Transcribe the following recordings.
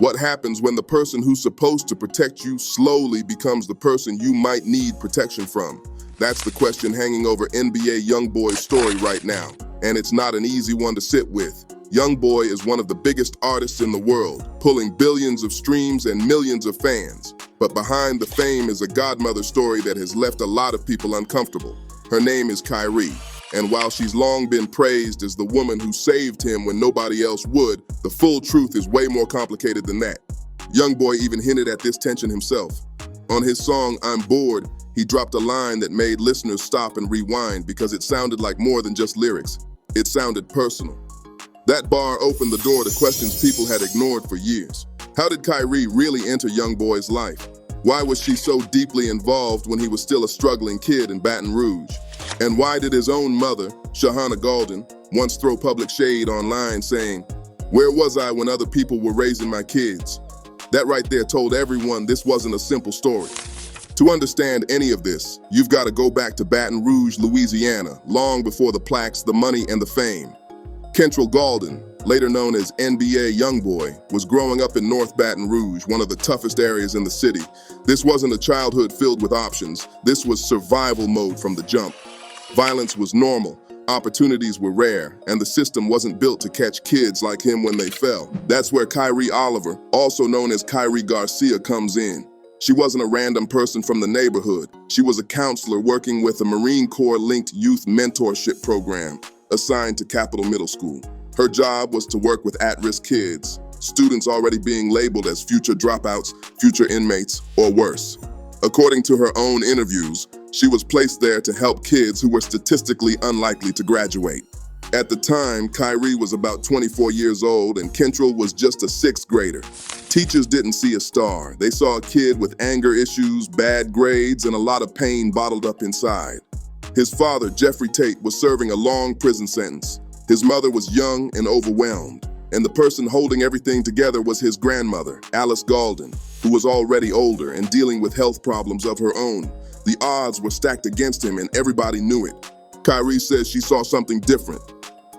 What happens when the person who's supposed to protect you slowly becomes the person you might need protection from? That's the question hanging over NBA Youngboy's story right now, and it's not an easy one to sit with. Youngboy is one of the biggest artists in the world, pulling billions of streams and millions of fans. But behind the fame is a godmother story that has left a lot of people uncomfortable. Her name is Kyrie, and while she's long been praised as the woman who saved him when nobody else would, the full truth is way more complicated than that. Youngboy even hinted at this tension himself. On his song, I'm Bored, he dropped a line that made listeners stop and rewind because it sounded like more than just lyrics. It sounded personal. That bar opened the door to questions people had ignored for years. How did Kyrie really enter Youngboy's life? Why was she so deeply involved when he was still a struggling kid in Baton Rouge? And why did his own mother, Shahana Golden, once throw public shade online saying, "Where was I when other people were raising my kids?" That right there told everyone this wasn't a simple story. To understand any of this, you've got to go back to Baton Rouge, Louisiana, long before the plaques, the money, and the fame. Kentrell Golden, later known as NBA Youngboy, was growing up in North Baton Rouge, one of the toughest areas in the city. This wasn't a childhood filled with options. This was survival mode from the jump. Violence was normal, opportunities were rare, and the system wasn't built to catch kids like him when they fell. That's where Kyrie Oliver, also known as Kyrie Garcia, comes in. She wasn't a random person from the neighborhood. She was a counselor working with a Marine Corps-linked youth mentorship program assigned to Capitol Middle School. Her job was to work with at-risk kids, students already being labeled as future dropouts, future inmates, or worse. According to her own interviews, she was placed there to help kids who were statistically unlikely to graduate. At the time, Kyrie was about 24 years old and Kentrell was just a sixth grader. Teachers didn't see a star. They saw a kid with anger issues, bad grades, and a lot of pain bottled up inside. His father, Jeffrey Tate, was serving a long prison sentence. His mother was young and overwhelmed, and the person holding everything together was his grandmother, Alice Golden, who was already older and dealing with health problems of her own. The odds were stacked against him and everybody knew it. Kyrie says she saw something different.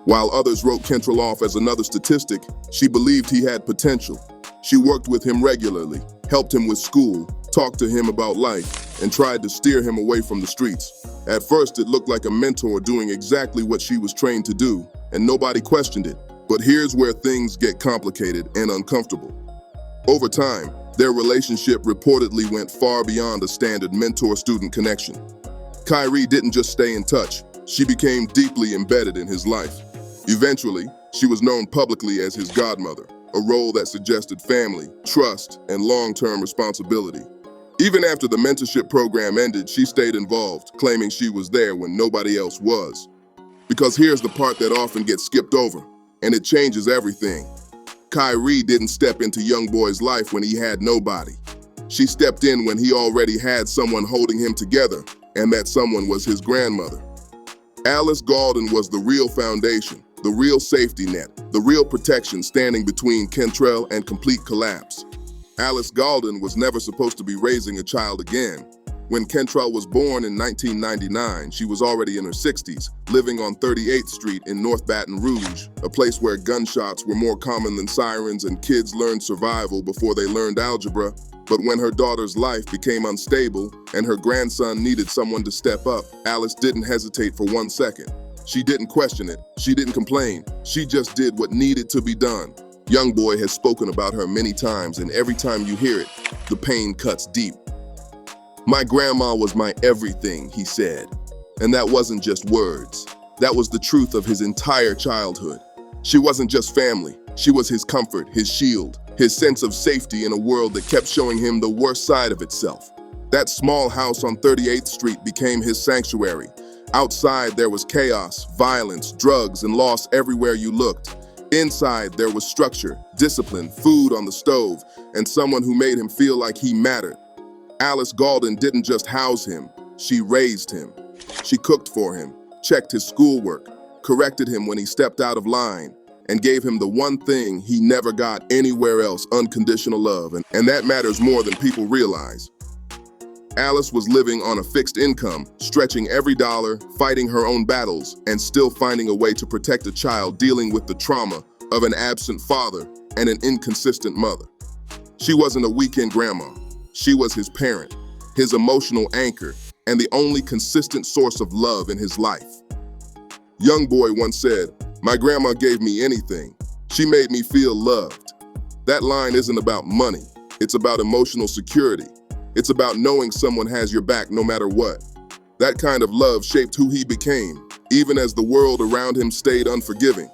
While others wrote Kentrell off as another statistic, she believed he had potential. She worked with him regularly, helped him with school, talked to him about life, and tried to steer him away from the streets. At first, it looked like a mentor doing exactly what she was trained to do, and nobody questioned it. But here's where things get complicated and uncomfortable. Over time, their relationship reportedly went far beyond a standard mentor-student connection. Kyrie didn't just stay in touch, she became deeply embedded in his life. Eventually, she was known publicly as his godmother, a role that suggested family, trust, and long-term responsibility. Even after the mentorship program ended, she stayed involved, claiming she was there when nobody else was. Because here's the part that often gets skipped over, and it changes everything. Kyrie didn't step into Youngboy's life when he had nobody. She stepped in when he already had someone holding him together, and that someone was his grandmother. Alice Golden was the real foundation, the real safety net, the real protection standing between Kentrell and complete collapse. Alice Golden was never supposed to be raising a child again. When Kentrell was born in 1999, she was already in her 60s, living on 38th Street in North Baton Rouge, a place where gunshots were more common than sirens and kids learned survival before they learned algebra. But when her daughter's life became unstable and her grandson needed someone to step up, Alice didn't hesitate for 1 second. She didn't question it. She didn't complain. She just did what needed to be done. Youngboy has spoken about her many times, and every time you hear it, the pain cuts deep. "My grandma was my everything," he said. And that wasn't just words. That was the truth of his entire childhood. She wasn't just family. She was his comfort, his shield, his sense of safety in a world that kept showing him the worst side of itself. That small house on 38th Street became his sanctuary. Outside, there was chaos, violence, drugs, and loss everywhere you looked. Inside, there was structure, discipline, food on the stove, and someone who made him feel like he mattered. Alice Golden didn't just house him, she raised him. She cooked for him, checked his schoolwork, corrected him when he stepped out of line, and gave him the one thing he never got anywhere else, unconditional love, and that matters more than people realize. Alice was living on a fixed income, stretching every dollar, fighting her own battles, and still finding a way to protect a child dealing with the trauma of an absent father and an inconsistent mother. She wasn't a weekend grandma. She was his parent, his emotional anchor, and the only consistent source of love in his life. Youngboy once said, "My grandma gave me anything. She made me feel loved." That line isn't about money. It's about emotional security. It's about knowing someone has your back no matter what. That kind of love shaped who he became, even as the world around him stayed unforgiving.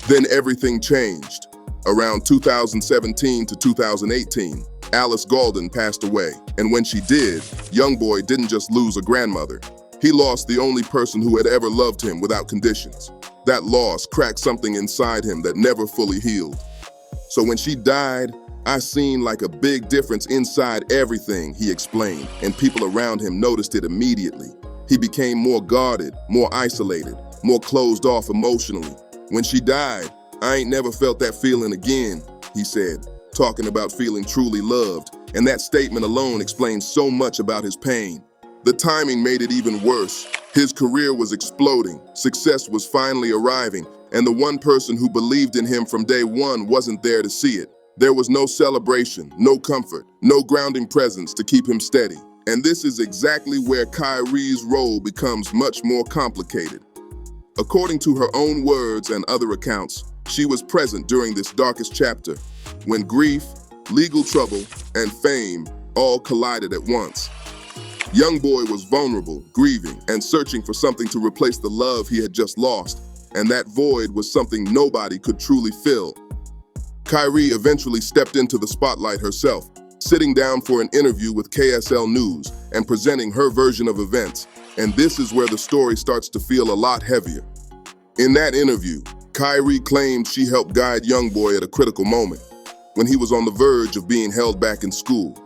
Then everything changed. Around 2017 to 2018, Alice Golden passed away, and when she did, Youngboy didn't just lose a grandmother. He lost the only person who had ever loved him without conditions. That loss cracked something inside him that never fully healed. "So when she died, I seen like a big difference inside everything," he explained, and people around him noticed it immediately. He became more guarded, more isolated, more closed off emotionally. "When she died, I ain't never felt that feeling again," he said, talking about feeling truly loved, and that statement alone explains so much about his pain. The timing made it even worse. His career was exploding, success was finally arriving, and the one person who believed in him from day one wasn't there to see it. There was no celebration, no comfort, no grounding presence to keep him steady. And this is exactly where Kyrie's role becomes much more complicated. According to her own words and other accounts, she was present during this darkest chapter, when grief, legal trouble, and fame all collided at once. Youngboy was vulnerable, grieving, and searching for something to replace the love he had just lost, and that void was something nobody could truly fill. Kyrie eventually stepped into the spotlight herself, sitting down for an interview with KSL News and presenting her version of events, and this is where the story starts to feel a lot heavier. In that interview, Kyrie claimed she helped guide Youngboy at a critical moment, when he was on the verge of being held back in school.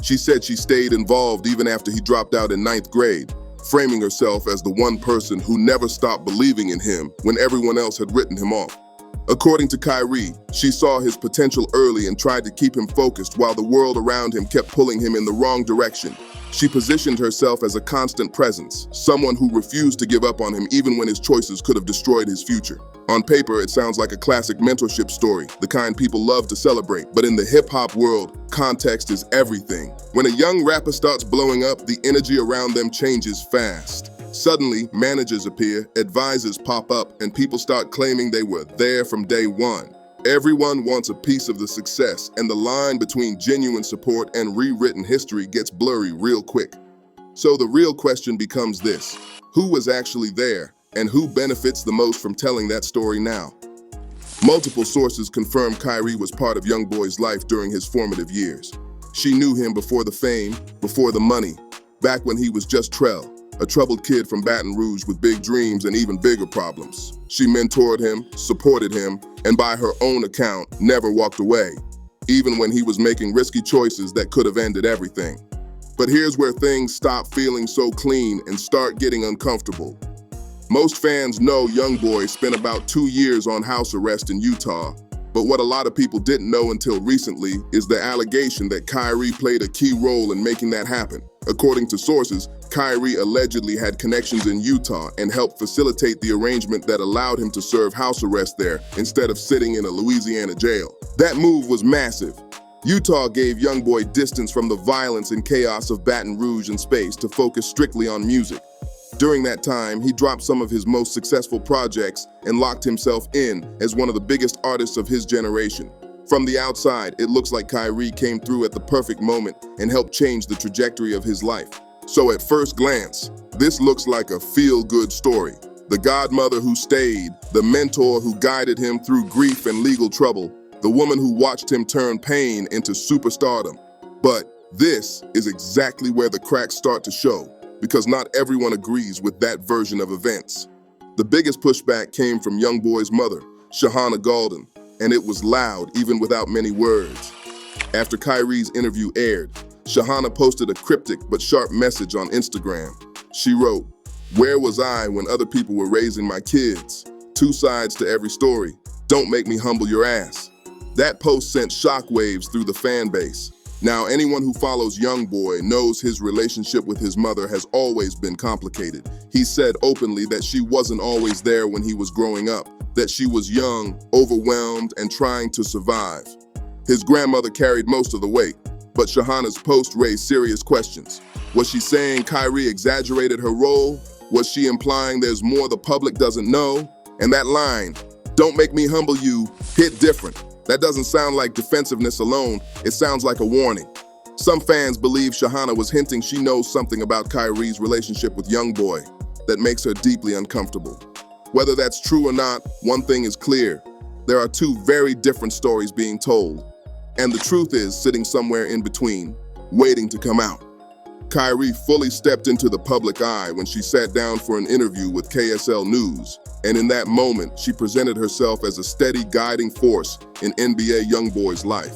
She said she stayed involved even after he dropped out in 9th grade, framing herself as the one person who never stopped believing in him when everyone else had written him off. According to Kyrie, she saw his potential early and tried to keep him focused while the world around him kept pulling him in the wrong direction. She positioned herself as a constant presence, someone who refused to give up on him even when his choices could have destroyed his future. On paper, it sounds like a classic mentorship story, the kind people love to celebrate, but in the hip-hop world, context is everything. When a young rapper starts blowing up, the energy around them changes fast. Suddenly, managers appear, advisors pop up, and people start claiming they were there from day one. Everyone wants a piece of the success, and the line between genuine support and rewritten history gets blurry real quick. So the real question becomes this: who was actually there, and who benefits the most from telling that story now? Multiple sources confirm Kyrie was part of Youngboy's life during his formative years. She knew him before the fame, before the money, back when he was just Trell, a troubled kid from Baton Rouge with big dreams and even bigger problems. She mentored him, supported him, and by her own account, never walked away, even when he was making risky choices that could have ended everything. But here's where things stop feeling so clean and start getting uncomfortable. Most fans know Youngboy spent about 2 years on house arrest in Utah, but what a lot of people didn't know until recently is the allegation that Kyrie played a key role in making that happen. According to sources, Kyrie allegedly had connections in Utah and helped facilitate the arrangement that allowed him to serve house arrest there instead of sitting in a Louisiana jail. That move was massive. Utah gave Youngboy distance from the violence and chaos of Baton Rouge and space to focus strictly on music. During that time, he dropped some of his most successful projects and locked himself in as one of the biggest artists of his generation. From the outside, it looks like Kyrie came through at the perfect moment and helped change the trajectory of his life. So at first glance, this looks like a feel-good story. The godmother who stayed, the mentor who guided him through grief and legal trouble, the woman who watched him turn pain into superstardom. But this is exactly where the cracks start to show, because not everyone agrees with that version of events. The biggest pushback came from Youngboy's mother, Shahana Golden, and it was loud even without many words. After Kyrie's interview aired, Shahana posted a cryptic but sharp message on Instagram. She wrote, "Where was I when other people were raising my kids? Two sides to every story. Don't make me humble your ass." That post sent shockwaves through the fan base. Now, anyone who follows Youngboy knows his relationship with his mother has always been complicated. He said openly that she wasn't always there when he was growing up, that she was young, overwhelmed, and trying to survive. His grandmother carried most of the weight, but Shahana's post raised serious questions. Was she saying Kyrie exaggerated her role? Was she implying there's more the public doesn't know? And that line, "Don't make me humble you," hit different. That doesn't sound like defensiveness alone, it sounds like a warning. Some fans believe Shahana was hinting she knows something about Kyrie's relationship with Youngboy that makes her deeply uncomfortable. Whether that's true or not, one thing is clear. There are two very different stories being told, and the truth is sitting somewhere in between, waiting to come out. Kyrie fully stepped into the public eye when she sat down for an interview with KSL News, and in that moment, she presented herself as a steady guiding force in NBA Youngboy's life.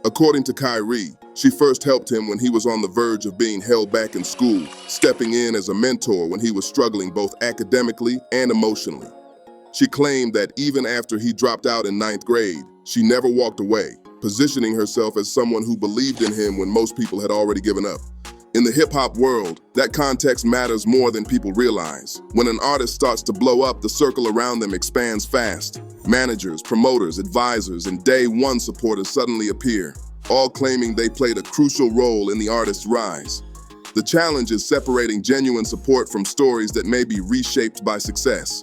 According to Kyrie, she first helped him when he was on the verge of being held back in school, stepping in as a mentor when he was struggling both academically and emotionally. She claimed that even after he dropped out in 9th grade, she never walked away, positioning herself as someone who believed in him when most people had already given up. In the hip-hop world, that context matters more than people realize. When an artist starts to blow up, the circle around them expands fast. Managers, promoters, advisors, and day one supporters suddenly appear, all claiming they played a crucial role in the artist's rise. The challenge is separating genuine support from stories that may be reshaped by success.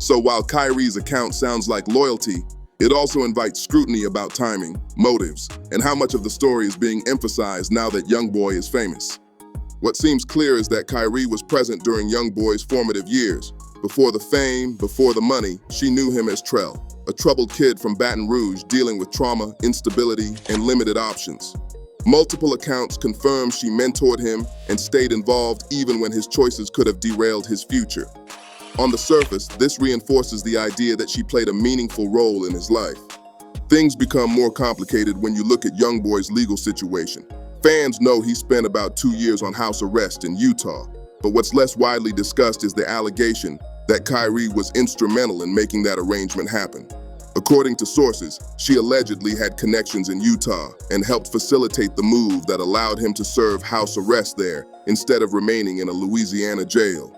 So while Kyrie's account sounds like loyalty, it also invites scrutiny about timing, motives, and how much of the story is being emphasized now that Youngboy is famous. What seems clear is that Kyrie was present during Youngboy's formative years. Before the fame, before the money, she knew him as Trell, a troubled kid from Baton Rouge dealing with trauma, instability, and limited options. Multiple accounts confirm she mentored him and stayed involved even when his choices could have derailed his future. On the surface, this reinforces the idea that she played a meaningful role in his life. Things become more complicated when you look at Youngboy's legal situation. Fans know he spent about 2 years on house arrest in Utah, but what's less widely discussed is the allegation that Kyrie was instrumental in making that arrangement happen. According to sources, she allegedly had connections in Utah and helped facilitate the move that allowed him to serve house arrest there instead of remaining in a Louisiana jail.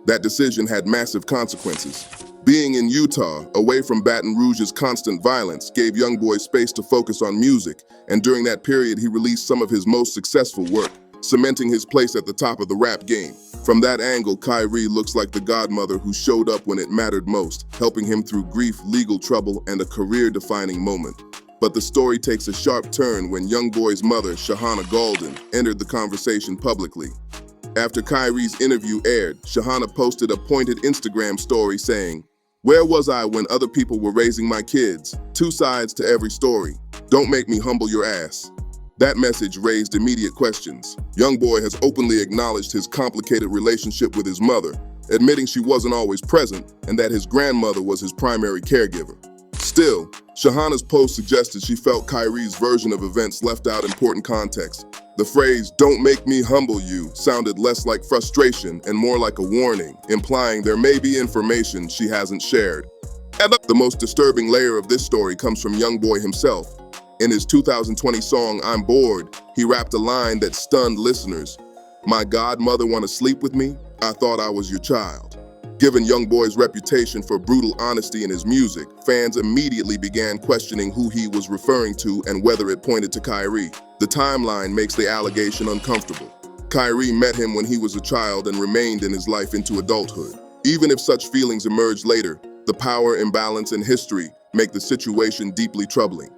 That decision had massive consequences. Being in Utah, away from Baton Rouge's constant violence, gave Youngboy space to focus on music, and during that period he released some of his most successful work, cementing his place at the top of the rap game. From that angle, Kyrie looks like the godmother who showed up when it mattered most, helping him through grief, legal trouble, and a career-defining moment. But the story takes a sharp turn when Youngboy's mother, Shahana Golden, entered the conversation publicly. After Kyrie's interview aired, Shahana posted a pointed Instagram story saying, "Where was I when other people were raising my kids? Two sides to every story. Don't make me humble your ass." That message raised immediate questions. Youngboy has openly acknowledged his complicated relationship with his mother, admitting she wasn't always present and that his grandmother was his primary caregiver. Still, Shahana's post suggested she felt Kyrie's version of events left out important context. The phrase, "don't make me humble you," sounded less like frustration and more like a warning, implying there may be information she hasn't shared. The most disturbing layer of this story comes from Youngboy himself. In his 2020 song, "I'm Bored," he rapped a line that stunned listeners. "My godmother wanna sleep with me? I thought I was your child." Given Youngboy's reputation for brutal honesty in his music, fans immediately began questioning who he was referring to and whether it pointed to Kyrie. The timeline makes the allegation uncomfortable. Kyrie met him when he was a child and remained in his life into adulthood. Even if such feelings emerged later, the power imbalance and history make the situation deeply troubling.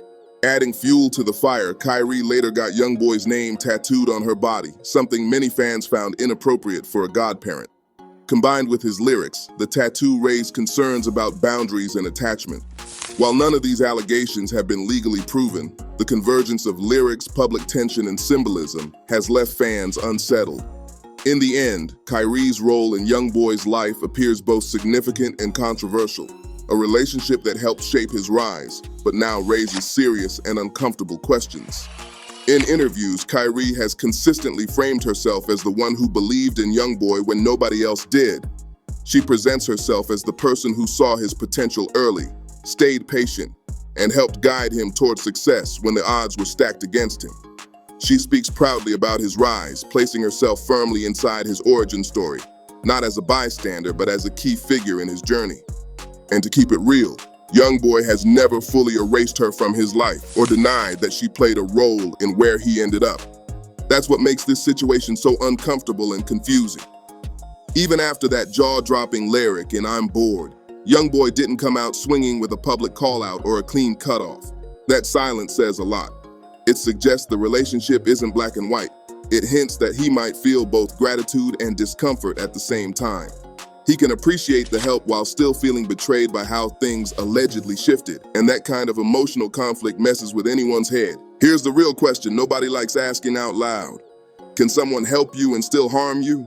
Adding fuel to the fire, Kyrie later got Youngboy's name tattooed on her body, something many fans found inappropriate for a godparent. Combined with his lyrics, the tattoo raised concerns about boundaries and attachment. While none of these allegations have been legally proven, the convergence of lyrics, public tension, and symbolism has left fans unsettled. In the end, Kyrie's role in Youngboy's life appears both significant and controversial, a relationship that helped shape his rise, but now raises serious and uncomfortable questions. In interviews, Kyrie has consistently framed herself as the one who believed in Youngboy when nobody else did. She presents herself as the person who saw his potential early, stayed patient, and helped guide him toward success when the odds were stacked against him. She speaks proudly about his rise, placing herself firmly inside his origin story, not as a bystander, but as a key figure in his journey. And to keep it real, Youngboy has never fully erased her from his life or denied that she played a role in where he ended up. That's what makes this situation so uncomfortable and confusing. Even after that jaw-dropping lyric in I'm Bored, Youngboy didn't come out swinging with a public call-out or a clean cutoff. That silence says a lot. It suggests the relationship isn't black and white. It hints that he might feel both gratitude and discomfort at the same time. He can appreciate the help while still feeling betrayed by how things allegedly shifted, and that kind of emotional conflict messes with anyone's head. Here's the real question nobody likes asking out loud. Can someone help you and still harm you?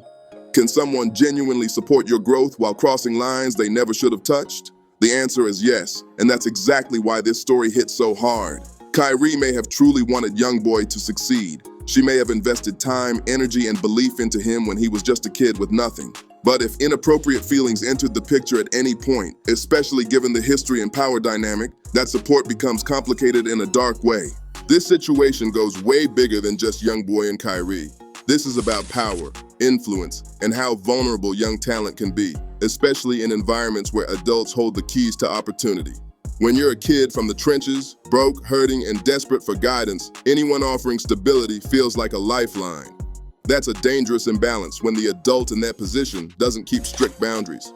Can someone genuinely support your growth while crossing lines they never should have touched? The answer is yes, and that's exactly why this story hits so hard. Kyrie may have truly wanted Youngboy to succeed. She may have invested time, energy, and belief into him when he was just a kid with nothing. But if inappropriate feelings entered the picture at any point, especially given the history and power dynamic, that support becomes complicated in a dark way. This situation goes way bigger than just Youngboy and Kyrie. This is about power, influence, and how vulnerable young talent can be, especially in environments where adults hold the keys to opportunity. When you're a kid from the trenches, broke, hurting, and desperate for guidance, anyone offering stability feels like a lifeline. That's a dangerous imbalance when the adult in that position doesn't keep strict boundaries.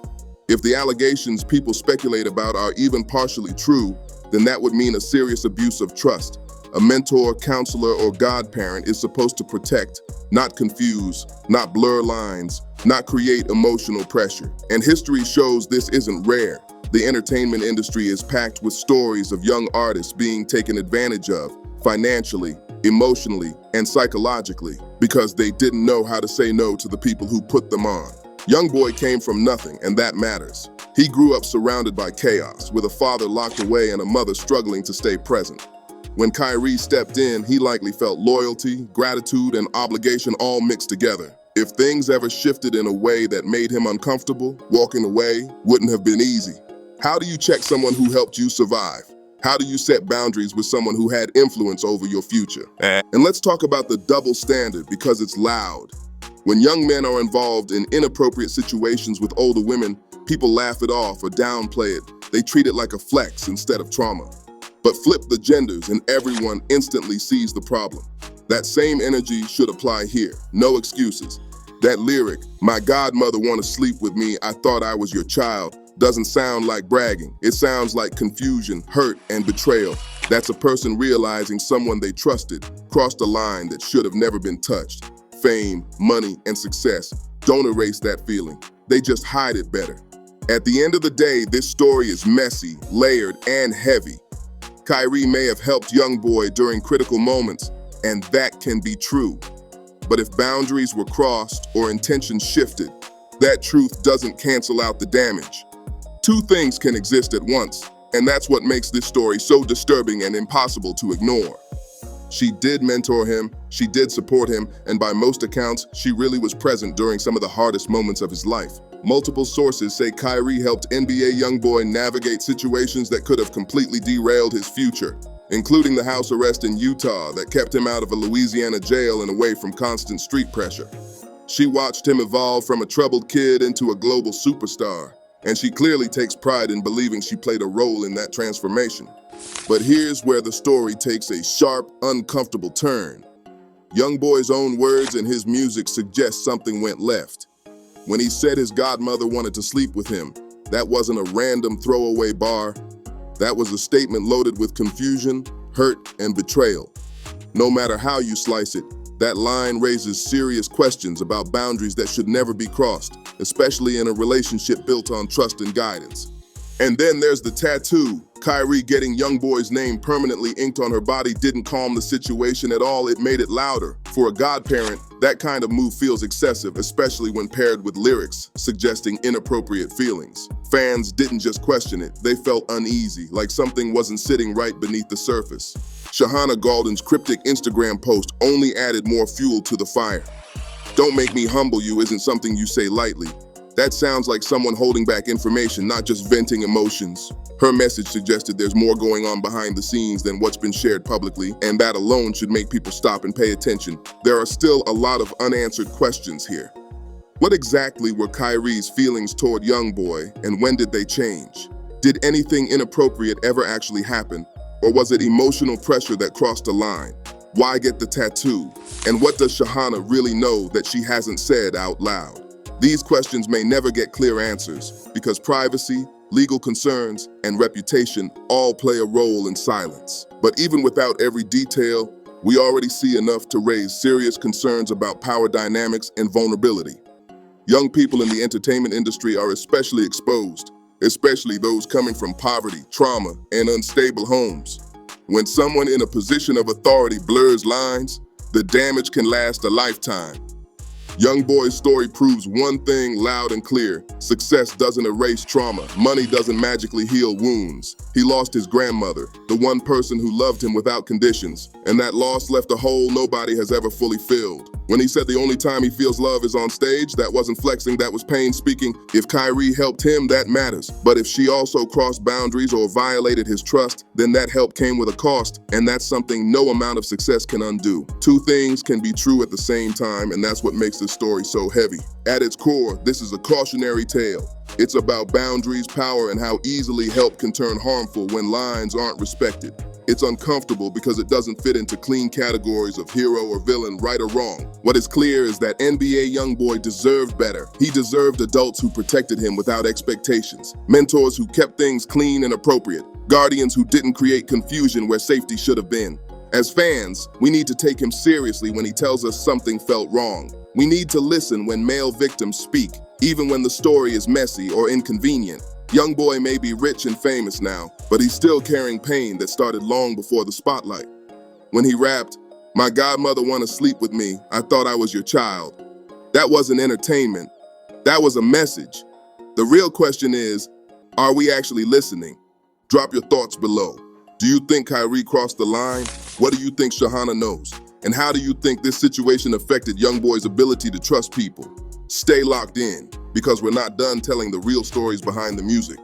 If the allegations people speculate about are even partially true, then that would mean a serious abuse of trust. A mentor, counselor, or godparent is supposed to protect, not confuse, not blur lines, not create emotional pressure. And history shows this isn't rare. The entertainment industry is packed with stories of young artists being taken advantage of financially, emotionally, and psychologically because they didn't know how to say no to the people who put them on. Youngboy came from nothing, and that matters. He grew up surrounded by chaos, with a father locked away and a mother struggling to stay present. When Kyrie stepped in, he likely felt loyalty, gratitude, and obligation all mixed together. If things ever shifted in a way that made him uncomfortable, walking away wouldn't have been easy. How do you check someone who helped you survive? How do you set boundaries with someone who had influence over your future? And let's talk about the double standard because it's loud. When young men are involved in inappropriate situations with older women, people laugh it off or downplay it. They treat it like a flex instead of trauma. But flip the genders and everyone instantly sees the problem. That same energy should apply here. No excuses. That lyric, "My godmother wanna sleep with me, I thought I was your child," doesn't sound like bragging. It sounds like confusion, hurt, and betrayal. That's a person realizing someone they trusted crossed a line that should have never been touched. Fame, money, and success don't erase that feeling. They just hide it better. At the end of the day, this story is messy, layered, and heavy. Kyrie may have helped Youngboy during critical moments, and that can be true. But if boundaries were crossed or intentions shifted, that truth doesn't cancel out the damage. Two things can exist at once, and that's what makes this story so disturbing and impossible to ignore. She did mentor him, she did support him, and by most accounts, she really was present during some of the hardest moments of his life. Multiple sources say Kyrie helped NBA Youngboy navigate situations that could have completely derailed his future, including the house arrest in Utah that kept him out of a Louisiana jail and away from constant street pressure. She watched him evolve from a troubled kid into a global superstar, and she clearly takes pride in believing she played a role in that transformation. But here's where the story takes a sharp, uncomfortable turn. Youngboy's own words and his music suggest something went left. When he said his godmother wanted to sleep with him, that wasn't a random throwaway bar. That was a statement loaded with confusion, hurt, and betrayal. No matter how you slice it, that line raises serious questions about boundaries that should never be crossed, especially in a relationship built on trust and guidance. And then there's the tattoo. Kyrie getting Youngboy's name permanently inked on her body didn't calm the situation at all, it made it louder. For a godparent, that kind of move feels excessive, especially when paired with lyrics suggesting inappropriate feelings. Fans didn't just question it, they felt uneasy, like something wasn't sitting right beneath the surface. Shahana Galden's cryptic Instagram post only added more fuel to the fire. "Don't make me humble you" isn't something you say lightly. That sounds like someone holding back information, not just venting emotions. Her message suggested there's more going on behind the scenes than what's been shared publicly, and that alone should make people stop and pay attention. There are still a lot of unanswered questions here. What exactly were Kyrie's feelings toward Youngboy, and when did they change? Did anything inappropriate ever actually happen? Or was it emotional pressure that crossed the line? Why get the tattoo? And what does Shahana really know that she hasn't said out loud? These questions may never get clear answers because privacy, legal concerns, and reputation all play a role in silence. But even without every detail, we already see enough to raise serious concerns about power dynamics and vulnerability. Young people in the entertainment industry are especially exposed, especially those coming from poverty, trauma, and unstable homes. When someone in a position of authority blurs lines, the damage can last a lifetime. Youngboy's story proves one thing loud and clear: success doesn't erase trauma. Money doesn't magically heal wounds. He lost his grandmother, the one person who loved him without conditions, and that loss left a hole nobody has ever fully filled. When he said the only time he feels love is on stage, that wasn't flexing, that was pain speaking. If Kyrie helped him, that matters. But if she also crossed boundaries or violated his trust, then that help came with a cost, and that's something no amount of success can undo. Two things can be true at the same time, and that's what makes this story so heavy. At its core, this is a cautionary tale. It's about boundaries, power, and how easily help can turn harmful when lines aren't respected. It's uncomfortable because it doesn't fit into clean categories of hero or villain, right or wrong. What is clear is that NBA Youngboy deserved better. He deserved adults who protected him without expectations, mentors who kept things clean and appropriate, guardians who didn't create confusion where safety should have been. As fans, we need to take him seriously when he tells us something felt wrong. We need to listen when male victims speak, even when the story is messy or inconvenient. Youngboy may be rich and famous now, but he's still carrying pain that started long before the spotlight. When he rapped, "My godmother wanna sleep with me, I thought I was your child," that wasn't entertainment, that was a message. The real question is, are we actually listening? Drop your thoughts below. Do you think Kyrie crossed the line? What do you think Shahana knows? And how do you think this situation affected Youngboy's ability to trust people? Stay locked in, because we're not done telling the real stories behind the music.